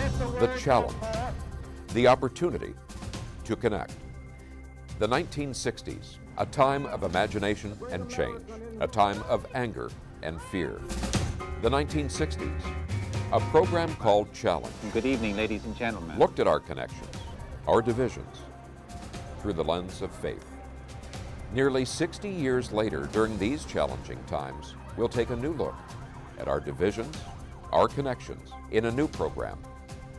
The challenge, the opportunity to connect. The 1960s, a time of imagination and change, a time of anger and fear. The 1960s, a program called Challenge. Good evening, ladies and gentlemen. Looked at our connections, our divisions, through the lens of faith. Nearly 60 years later, during these challenging times, we'll take a new look at our divisions, our connections, in a new program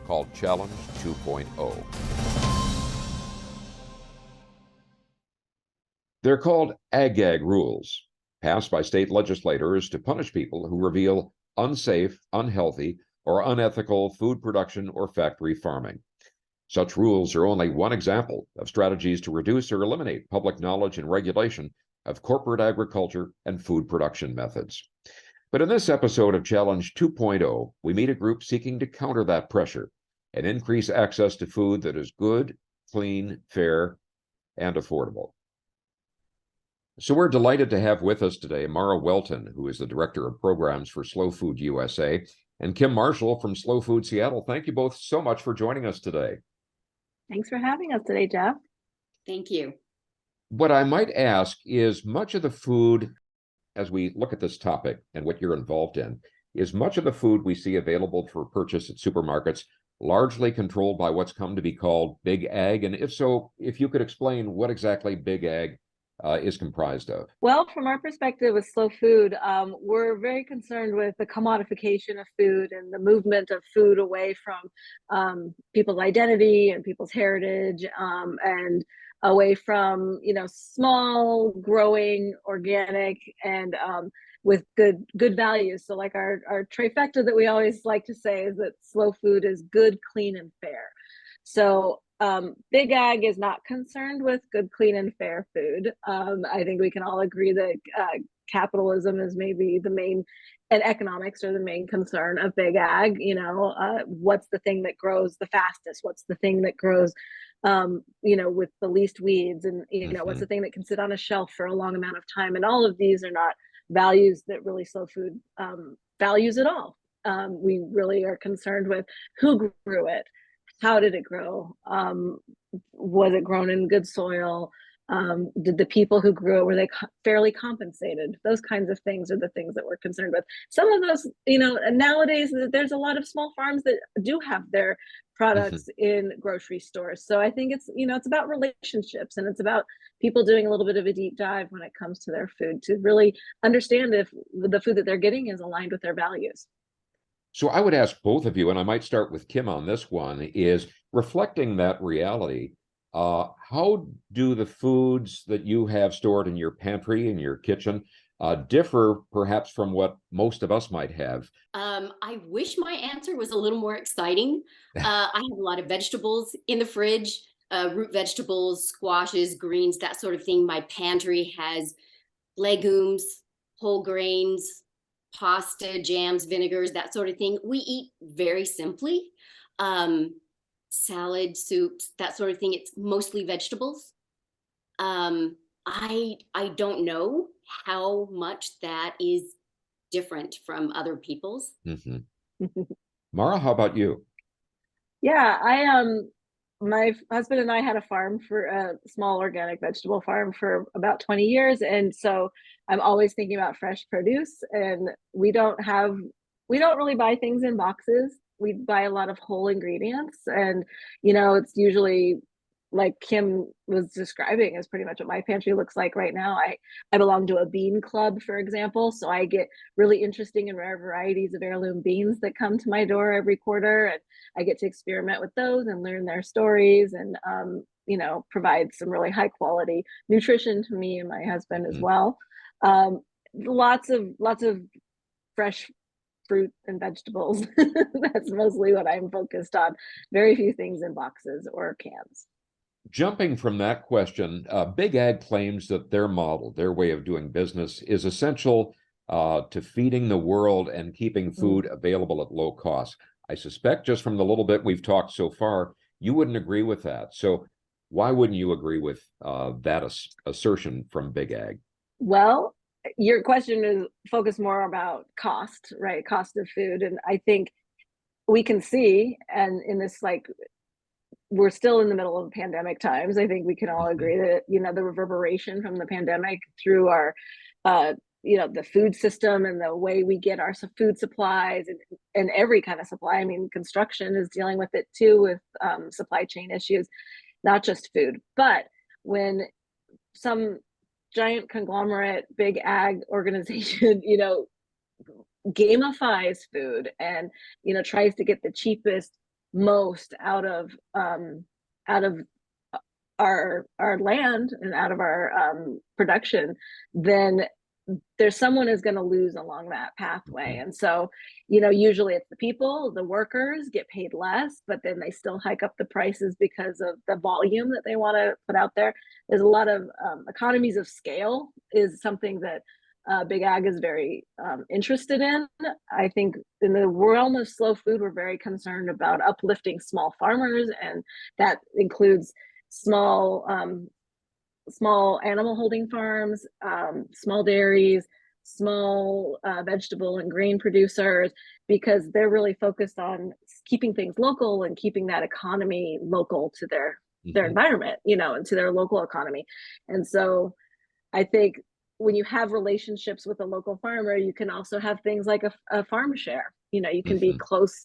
called Challenge 2.0. They're called Ag Gag rules, passed by state legislators to punish people who reveal unsafe, unhealthy, or unethical food production or factory farming. Such rules are only one example of strategies to reduce or eliminate public knowledge and regulation of corporate agriculture and food production methods. But in this episode of Challenge 2.0, we meet a group seeking to counter that pressure and increase access to food that is good, clean, fair, and affordable. So we're delighted to have with us today Mara Welton, who is the Director of Programs for Slow Food USA, and Kim Marshall from Slow Food Seattle. Thank you both so much for joining us today. Thanks for having us today, Jeff. Thank you. What I might ask is, much of the food, as we look at this topic and what you're involved in, is much of the food we see available for purchase at supermarkets largely controlled by what's come to be called Big Ag? And if so, if you could explain what exactly Big Ag is comprised of. Well, from our perspective with Slow Food, we're very concerned with the commodification of food and the movement of food away from people's identity and people's heritage, and away from, small, growing, organic, and with good values. So like our trifecta that we always like to say is that Slow Food is good, clean, and fair. So Big Ag is not concerned with good, clean, and fair food. I think we can all agree that capitalism is maybe the main, and economics are the main concern of Big Ag. What's the thing that grows the fastest? What's the thing that grows, with the least weeds? And, what's the thing that can sit on a shelf for a long amount of time? And all of these are not values that really Slow Food values at all. We really are concerned with who grew it. How did it grow? Was it grown in good soil? Did the people who grew it, were they fairly compensated? Those kinds of things are the things that we're concerned with. Some of those, nowadays there's a lot of small farms that do have their products in grocery stores. So I think it's, it's about relationships, and it's about people doing a little bit of a deep dive when it comes to their food to really understand if the food that they're getting is aligned with their values. So I would ask both of you, and I might start with Kim on this one, is reflecting that reality, how do the foods that you have stored in your pantry, in your kitchen, differ perhaps from what most of us might have? I wish my answer was a little more exciting. I have a lot of vegetables in the fridge, root vegetables, squashes, greens, that sort of thing. My pantry has legumes, whole grains, pasta, jams, vinegars, that sort of thing. We eat very simply. Salad, soups, that sort of thing. It's mostly vegetables. I don't know how much that is different from other people's. Mara, how about you? Yeah, my husband and I had a farm, for a small organic vegetable farm, for about 20 years. And so I'm always thinking about fresh produce, and we don't really buy things in boxes. We buy a lot of whole ingredients, and, it's usually, like Kim was describing, is pretty much what my pantry looks like right now. I belong to a bean club, for example, so I get really interesting and rare varieties of heirloom beans that come to my door every quarter, and I get to experiment with those and learn their stories, and provide some really high quality nutrition to me and my husband as well. Lots of fresh fruit and vegetables. That's mostly what I'm focused on. Very few things in boxes or cans. Jumping from that question, Big Ag claims that their model, their way of doing business, is essential to feeding the world and keeping food available at low cost. I suspect, just from the little bit we've talked so far, you wouldn't agree with that. So why wouldn't you agree with that assertion from Big Ag? Well, your question is focused more about cost, right? Cost of food. And I think we can see, and in this, like, we're still in the middle of pandemic times. I think we can all agree that, the reverberation from the pandemic through our, uh, the food system and the way we get our food supplies, and every kind of supply. I mean, construction is dealing with it too, with supply chain issues, not just food. But when some giant conglomerate, big ag organization, gamifies food and tries to get the cheapest most out of our land and out of our production, then there's someone is going to lose along that pathway. And so usually it's the workers get paid less, but then they still hike up the prices because of the volume that they want to put out there. There's a lot of economies of scale is something that Big Ag is very interested in. I think in the realm of slow food, we're very concerned about uplifting small farmers, and that includes small animal holding farms, small dairies, small vegetable and grain producers, because they're really focused on keeping things local and keeping that economy local to their environment, and to their local economy. And so I think when you have relationships with a local farmer, you can also have things like a farm share. You can be close,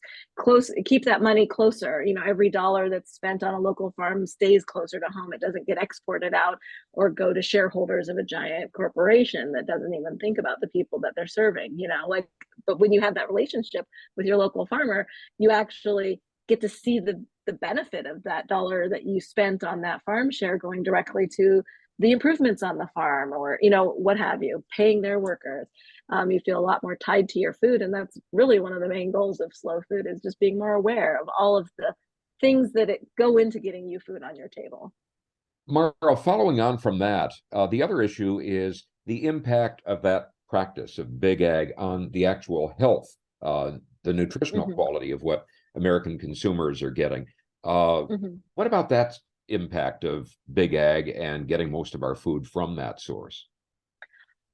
keep that money closer. Every dollar that's spent on a local farm stays closer to home. It doesn't get exported out or go to shareholders of a giant corporation that doesn't even think about the people that they're serving, but when you have that relationship with your local farmer, you actually get to see the benefit of that dollar that you spent on that farm share going directly to the improvements on the farm, or what have you, paying their workers. You feel a lot more tied to your food, and that's really one of the main goals of slow food, is just being more aware of all of the things that go into getting you food on your table. Mara, following on from that, the other issue is the impact of that practice of Big Ag on the actual health, the nutritional quality of what American consumers are getting. What about that impact of Big Ag and getting most of our food from that source?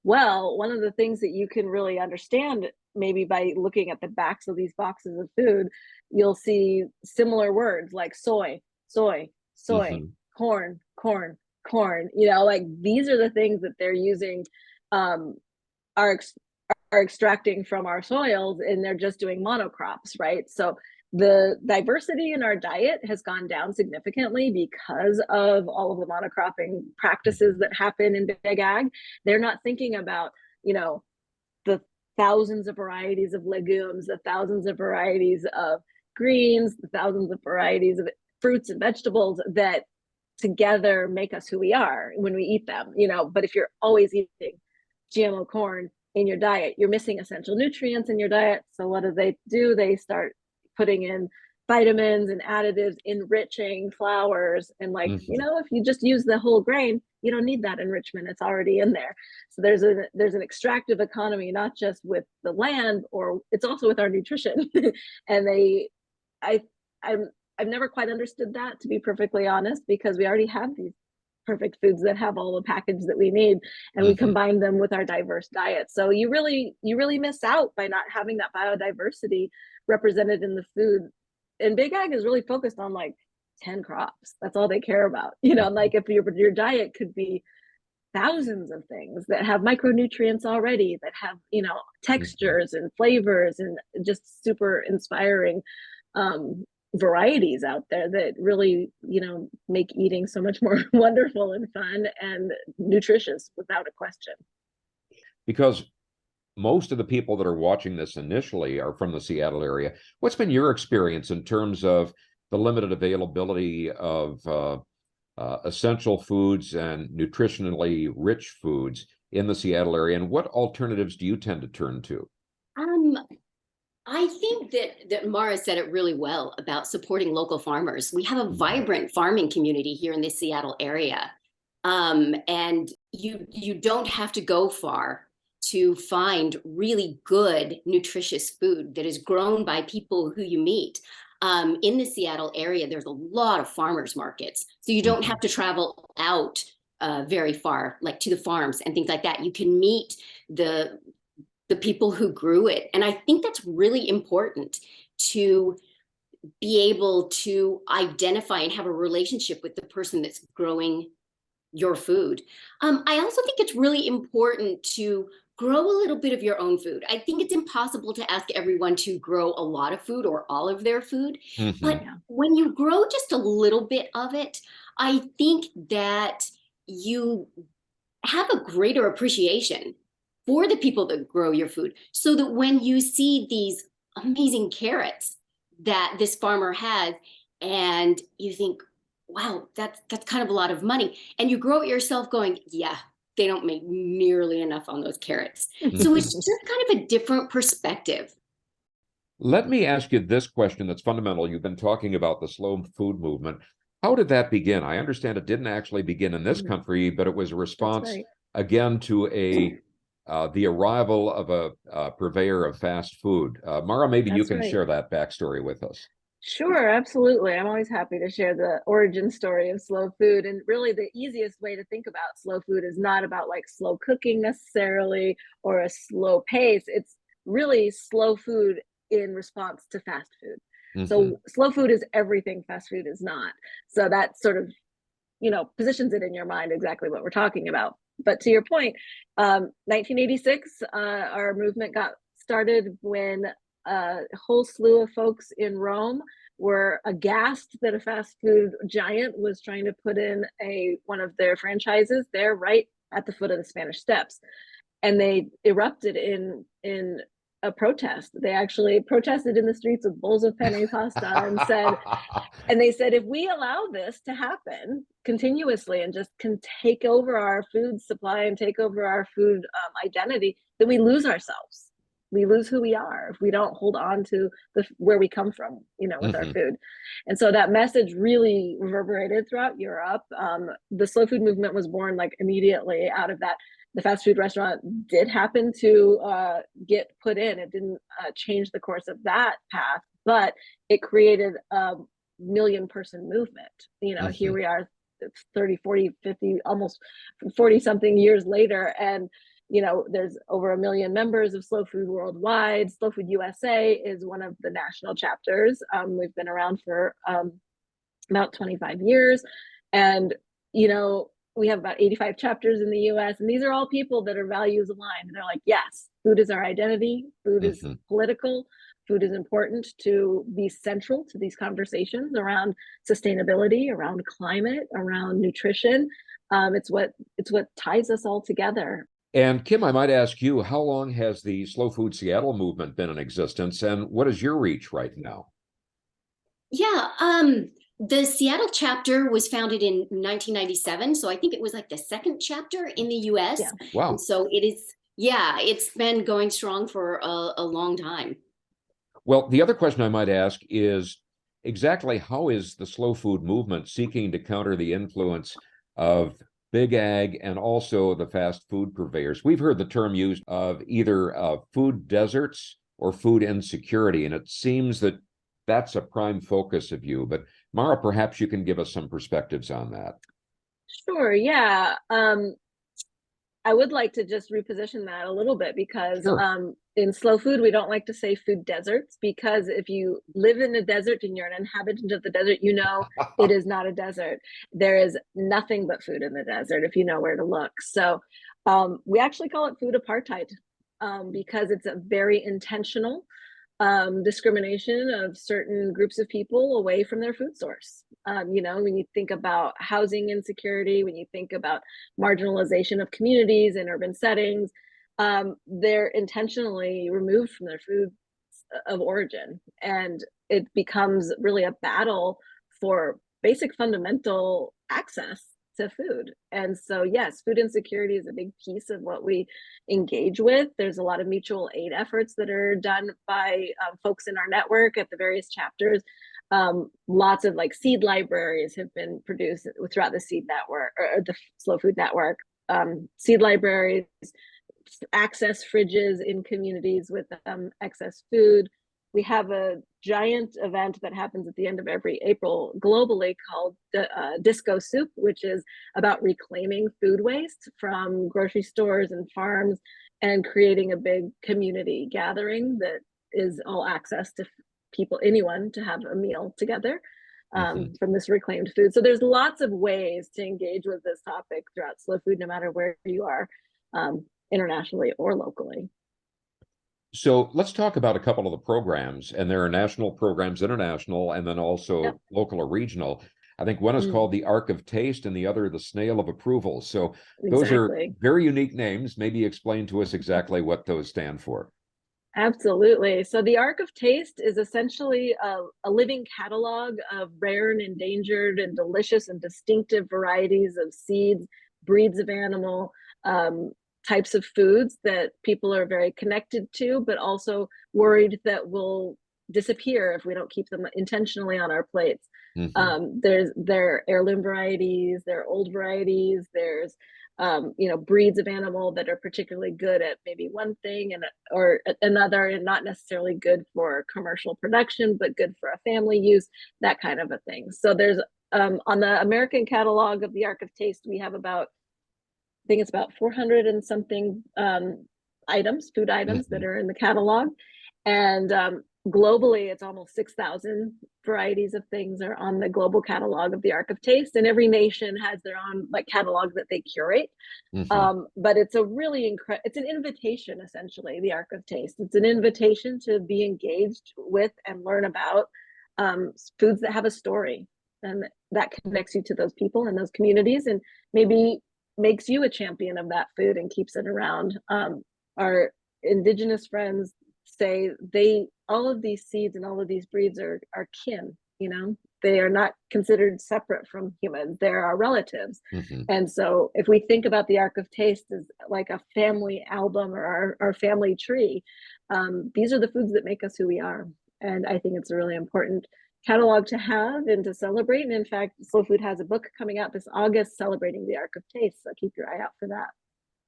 Well, one of the things that you can really understand, maybe by looking at the backs of these boxes of food, you'll see similar words like soy, soy, soy, corn, corn, corn. Like, these are the things that they're using, are extracting from our soils, and they're just doing monocrops, right? So the diversity in our diet has gone down significantly because of all of the monocropping practices that happen in Big Ag. They're not thinking about, the thousands of varieties of legumes, the thousands of varieties of greens, the thousands of varieties of fruits and vegetables that together make us who we are when we eat them. But if you're always eating GMO corn in your diet, you're missing essential nutrients in your diet. So what do? They start putting in vitamins and additives, enriching flours, and if you just use the whole grain, you don't need that enrichment. It's already in there. So there's an extractive economy, not just with the land, or it's also with our nutrition. And I've never quite understood that, to be perfectly honest, because we already have these perfect foods that have all the package that we need, and we combine them with our diverse diet. So you really miss out by not having that biodiversity represented in the food. And Big Ag is really focused on like 10 crops. That's all they care about. Like, if your diet could be thousands of things that have micronutrients already, that have textures and flavors, and just super inspiring varieties out there that really make eating so much more wonderful and fun and nutritious, without a question. Because most of the people that are watching this initially are from the Seattle area. What's been your experience in terms of the limited availability of essential foods and nutritionally rich foods in the Seattle area, and what alternatives do you tend to turn to? I think that Mara said it really well about supporting local farmers. We have a vibrant farming community here in the Seattle area. And you don't have to go far to find really good, nutritious food that is grown by people who you meet. In the Seattle area, there's a lot of farmers markets. So you don't have to travel out very far, like to the farms and things like that. You can meet the people who grew it. And I think that's really important to be able to identify and have a relationship with the person that's growing your food. I also think it's really important to grow a little bit of your own food. I think it's impossible to ask everyone to grow a lot of food or all of their food, but when you grow just a little bit of it, I think that you have a greater appreciation for the people that grow your food, so that when you see these amazing carrots that this farmer has and you think, wow, that's kind of a lot of money, and you grow it yourself going, yeah, they don't make nearly enough on those carrots. So it's just kind of a different perspective. Let me ask you this question that's fundamental. You've been talking about the slow food movement. How did that begin? I understand it didn't actually begin in this country, but it was a response again to the arrival of a purveyor of fast food. Mara, maybe you can share that backstory with us. Sure, absolutely. I'm always happy to share the origin story of slow food. And really, the easiest way to think about slow food is not about like slow cooking necessarily or a slow pace. It's really slow food in response to fast food. So slow food is everything fast food is not. So that sort of, positions it in your mind exactly what we're talking about. But to your point, 1986, our movement got started when a whole slew of folks in Rome were aghast that a fast food giant was trying to put in one of their franchises there right at the foot of the Spanish Steps. And they erupted in a protest. They actually protested in the streets with bowls of penne pasta and they said, if we allow this to happen continuously and just can take over our food supply and take over our food identity, then we lose ourselves. We lose who we are if we don't hold on to where we come from, with our food. And so that message really reverberated throughout Europe. The slow food movement was born like immediately out of that. The fast food restaurant did happen to get put in. It didn't change the course of that path, but it created a million-person movement. Here we are 30, 40, 50, almost 40 something years later. And there's over 1 million members of Slow Food worldwide. Slow Food USA is one of the national chapters. We've been around for about 25 years. And, we have about 85 chapters in the US. And these are all people that are values aligned. And they're like, yes, food is our identity. Food is political. Food is important to be central to these conversations around sustainability, around climate, around nutrition. It's what ties us all together. And Kim, I might ask you, how long has the Slow Food Seattle movement been in existence, and what is your reach right now? Yeah, the Seattle chapter was founded in 1997, so I think it was like the second chapter in the US. Yeah. Wow. And so it's been going strong for a long time. Well, the other question I might ask is exactly how is the slow food movement seeking to counter the influence of big ag and also the fast food purveyors? We've heard the term used of either food deserts or food insecurity, and it seems that that's a prime focus of you. But Mara, perhaps you can give us some perspectives on that. Sure, yeah. I would like to just reposition that a little bit because in slow food, we don't like to say food deserts, because if you live in a desert and you're an inhabitant of the desert, it is not a desert. There is nothing but food in the desert if you know where to look. So we actually call it food apartheid because it's a very intentional discrimination of certain groups of people away from their food source. When you think about housing insecurity, when you think about marginalization of communities in urban settings, they're intentionally removed from their food of origin. And it becomes really a battle for basic fundamental access to food. And so, yes, food insecurity is a big piece of what we engage with. There's a lot of mutual aid efforts that are done by folks in our network at the various chapters. Lots of like seed libraries have been produced throughout the seed network or the Slow Food Network. Seed libraries, access fridges in communities with excess food. We have a giant event that happens at the end of every April globally called Disco Soup, which is about reclaiming food waste from grocery stores and farms and creating a big community gathering that is all access to anyone to have a meal together from this reclaimed food. So there's lots of ways to engage with this topic throughout slow food, no matter where you are, internationally or locally. So let's talk about a couple of the programs, and there are national programs, international, and then also local or regional. I think one is called the Arc of Taste and the other the Snail of Approval. So those are very unique names. Maybe explain to us exactly what those stand for. Absolutely. So the Arc of Taste is essentially a living catalog of rare and endangered and delicious and distinctive varieties of seeds, breeds of animal, types of foods that people are very connected to, but also worried that will disappear if we don't keep them intentionally on our plates. There are heirloom varieties, there are old varieties, there's breeds of animal that are particularly good at maybe one thing or another, and not necessarily good for commercial production, but good for a family use, that kind of a thing. So there's on the American catalog of the Arc of Taste, we have I think it's about 400 and something food items that are in the catalog. And globally, it's almost 6,000 varieties of things are on the global catalog of the Arc of Taste. And every nation has their own catalog that they curate. But it's a really it's an invitation, essentially, the Arc of Taste. It's an invitation to be engaged with and learn about foods that have a story, and that connects you to those people and those communities, and maybe makes you a champion of that food and keeps it around. Our indigenous friends say all of these seeds and all of these breeds are kin, they are not considered separate from humans. They're our relatives. And so if we think about the Arc of Taste as like a family album or our family tree, these are the foods that make us who we are. And I think it's a really important catalog to have and to celebrate. And in fact, Slow Food has a book coming out this August celebrating the Arc of Taste. So keep your eye out for that.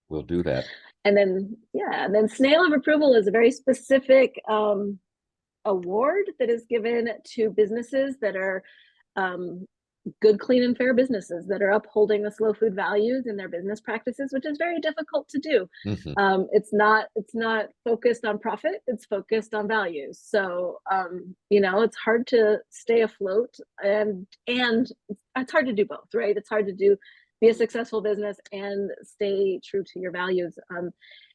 We'll do that. And then Snail of Approval is a very specific award that is given to businesses that are good, clean, and fair businesses that are upholding the slow food values in their business practices, which is very difficult to do. It's not focused on profit, it's focused on values. So it's hard to stay afloat, and it's hard to do both, right? It's hard to be a successful business and stay true to your values.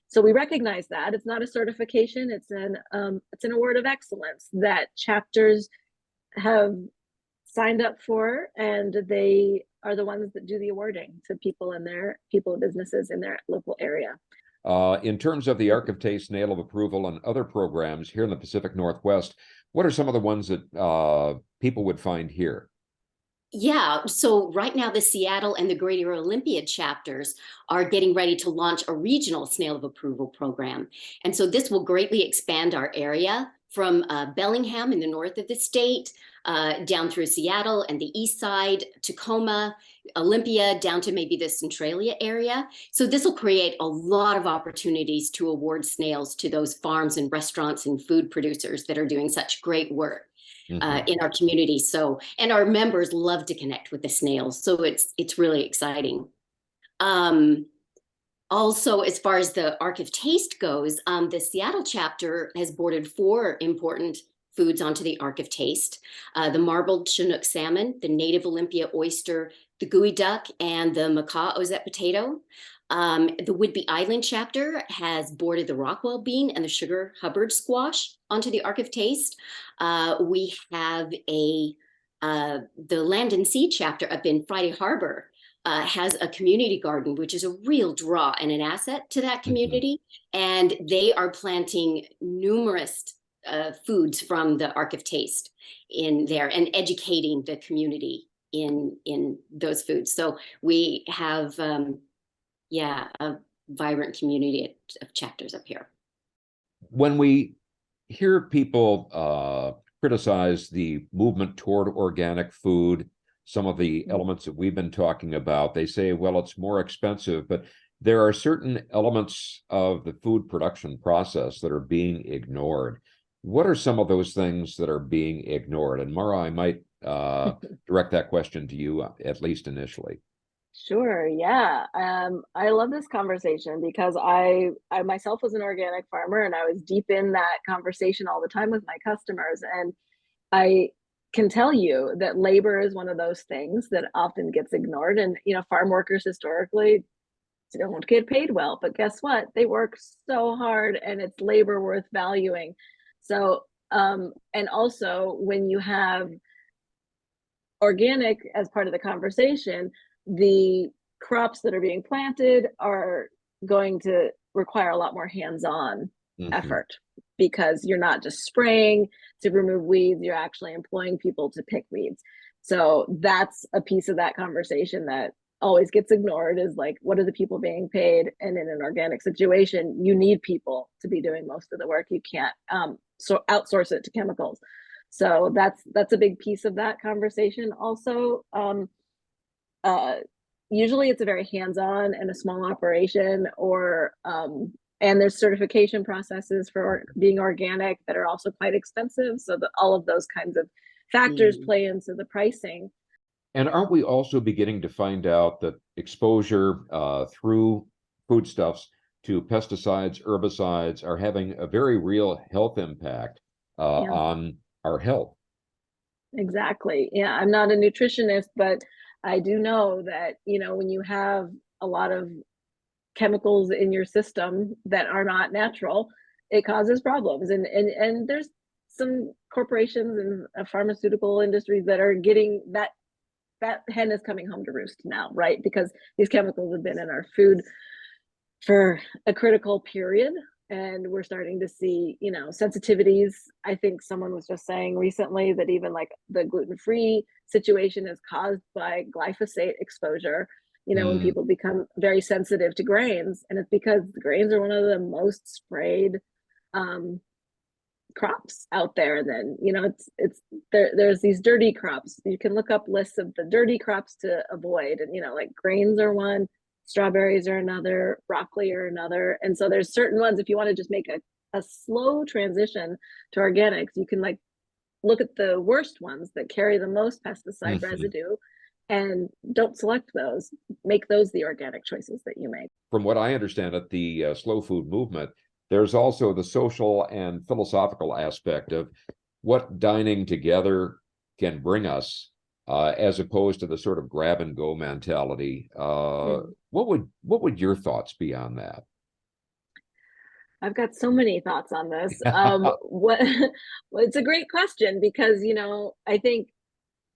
So we recognize that it's not a certification; it's an award of excellence that chapters have signed up for, and they are the ones that do the awarding to people and businesses in their local area. In terms of the Arc of Taste, Snail of Approval, and other programs here in the Pacific Northwest, what are some of the ones that people would find here? Yeah, so right now the Seattle and the Greater Olympia chapters are getting ready to launch a regional Snail of Approval program. And so this will greatly expand our area from Bellingham in the north of the state, down through Seattle and the east side, Tacoma, Olympia, down to maybe the Centralia area. So this will create a lot of opportunities to award snails to those farms and restaurants and food producers that are doing such great work in our community. So, and our members love to connect with the snails. So it's really exciting. Also, as far as the Arc of Taste goes, the Seattle chapter has boarded 4 important foods onto the Arc of Taste: the marbled Chinook salmon, the native Olympia oyster, the gooey duck, and the macaw ozette potato. The Whidbey Island chapter has boarded the Rockwell bean and the sugar Hubbard squash onto the Arc of Taste. We have the Land and Sea chapter up in Friday Harbor has a community garden, which is a real draw and an asset to that community. And they are planting numerous foods from the Arc of Taste in there and educating the community in those foods. So we have, a vibrant community of chapters up here. When we hear people criticize the movement toward organic food, some of the elements that we've been talking about, they say, well, it's more expensive, but there are certain elements of the food production process that are being ignored. What are some of those things that are being ignored? And Mara, I might direct that question to you, at least initially. Sure. Yeah. I love this conversation because I myself was an organic farmer, and I was deep in that conversation all the time with my customers. And I can tell you that labor is one of those things that often gets ignored. And, farm workers historically don't get paid well, but guess what? They work so hard and it's labor worth valuing. So, and also when you have organic as part of the conversation, the crops that are being planted are going to require a lot more hands-on effort, because you're not just spraying to remove weeds, you're actually employing people to pick weeds. So that's a piece of that conversation that always gets ignored, is like, what are the people being paid? And in an organic situation, you need people to be doing most of the work. You can't so outsource it to chemicals. So that's a big piece of that conversation. Also, usually it's a very hands-on and a small operation, or and there's certification processes for being organic that are also quite expensive. So all of those kinds of factors play into the pricing. And aren't we also beginning to find out that exposure through foodstuffs to pesticides, herbicides are having a very real health impact Yeah. on our health? Exactly. Yeah, I'm not a nutritionist, but I do know that, when you have a lot of chemicals in your system that are not natural, it causes problems. And there's some corporations and pharmaceutical industries that are getting that hen is coming home to roost now, right? Because these chemicals have been in our food for a critical period, and we're starting to see, sensitivities. I think someone was just saying recently that even like the gluten-free situation is caused by glyphosate exposure, when people become very sensitive to grains. And it's because the grains are one of the most sprayed crops out there. Then, there's these dirty crops. You can look up lists of the dirty crops to avoid, and like grains are one, strawberries are another, broccoli are another. And so there's certain ones, if you want to just make a slow transition to organics, you can like look at the worst ones that carry the most pesticide residue and don't select those. Make those the organic choices that you make. From what I understand it, the slow food movement, there's also the social and philosophical aspect of what dining together can bring us, as opposed to the sort of grab and go mentality. What would your thoughts be on that? I've got so many thoughts on this. What well, it's a great question, because I think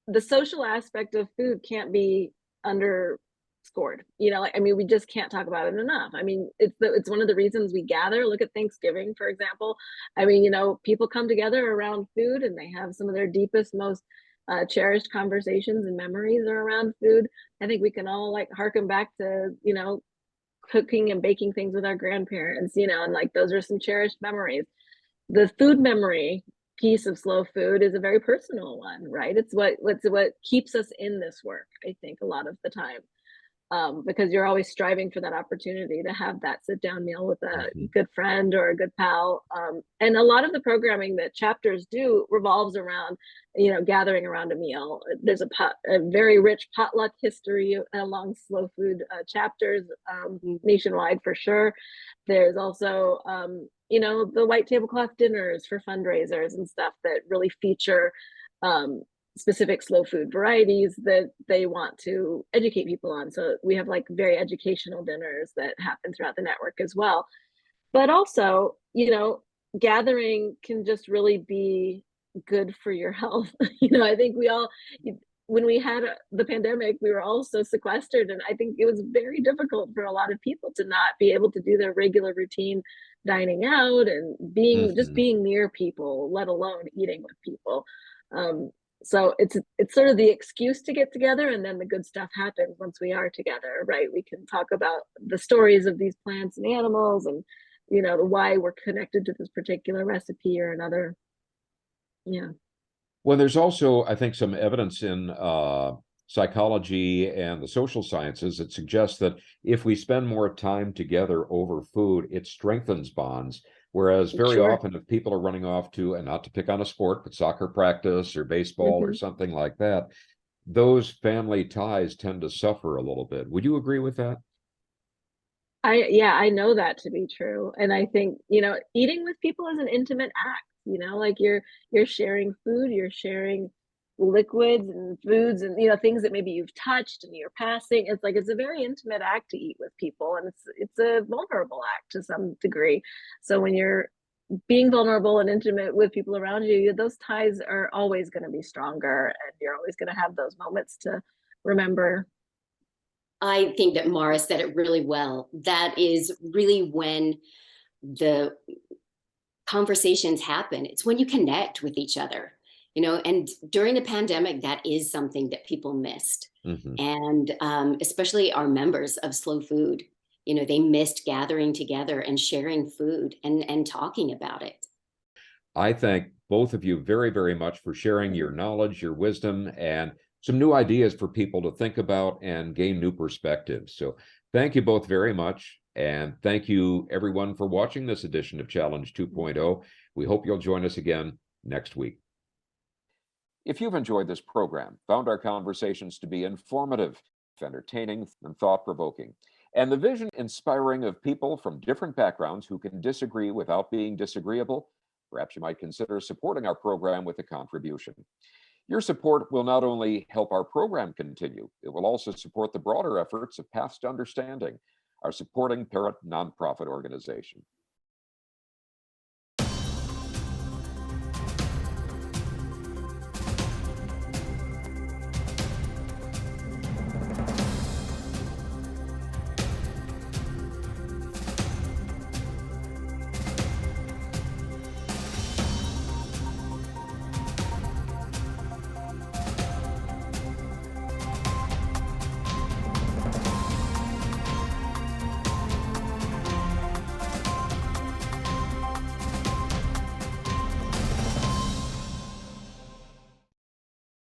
the social aspect of food can't be underscored. We just can't talk about it enough. It's one of the reasons we gather. Look at Thanksgiving, for example. People come together around food, and they have some of their deepest, most cherished conversations and memories are around food. I think we can all like harken back to cooking and baking things with our grandparents, and like those are some cherished memories. The food memory piece of slow food is a very personal one, right? It's what keeps us in this work, I think, a lot of the time. Because you're always striving for that opportunity to have that sit down meal with a good friend or a good pal. And a lot of the programming that chapters do revolves around, gathering around a meal. There's a very rich potluck history along slow food chapters nationwide, for sure. There's also, the white tablecloth dinners for fundraisers and stuff that really feature specific slow food varieties that they want to educate people on. So we have like very educational dinners that happen throughout the network as well. But also, gathering can just really be good for your health. I think when we had the pandemic, we were all so sequestered, and I think it was very difficult for a lot of people to not be able to do their regular routine dining out and just being near people, let alone eating with people. So it's sort of the excuse to get together, and then the good stuff happens once we are together, right? We can talk about the stories of these plants and animals, and why we're connected to this particular recipe or another. Yeah. Well, there's also, I think, some evidence in psychology and the social sciences that suggests that if we spend more time together over food, it strengthens bonds. Whereas very often, if people are running off to, and not to pick on a sport, but soccer practice or baseball or something like that, those family ties tend to suffer a little bit. Would you agree with that? I know that to be true. And I think, eating with people is an intimate act. you know, like you're sharing food, you're sharing liquids and foods and things that maybe you've touched and you're passing. It's like it's a very intimate act to eat with people, and it's a vulnerable act to some degree. So when you're being vulnerable and intimate with people around you, those ties are always going to be stronger, and you're always going to have those moments to remember. I think that Mara said it really well. That is really when the conversations happen. It's when you connect with each other, and during the pandemic, that is something that people missed. Mhm. And especially our members of Slow Food, they missed gathering together and sharing food and talking about it. I thank both of you very, very much for sharing your knowledge, your wisdom, and some new ideas for people to think about and gain new perspectives. So thank you both very much. And thank you, everyone, for watching this edition of Challenge 2.0. We hope you'll join us again next week. If you've enjoyed this program, found our conversations to be informative, entertaining, and thought-provoking, and the vision inspiring of people from different backgrounds who can disagree without being disagreeable, perhaps you might consider supporting our program with a contribution. Your support will not only help our program continue, it will also support the broader efforts of Paths to Understanding, our supporting parent nonprofit organization.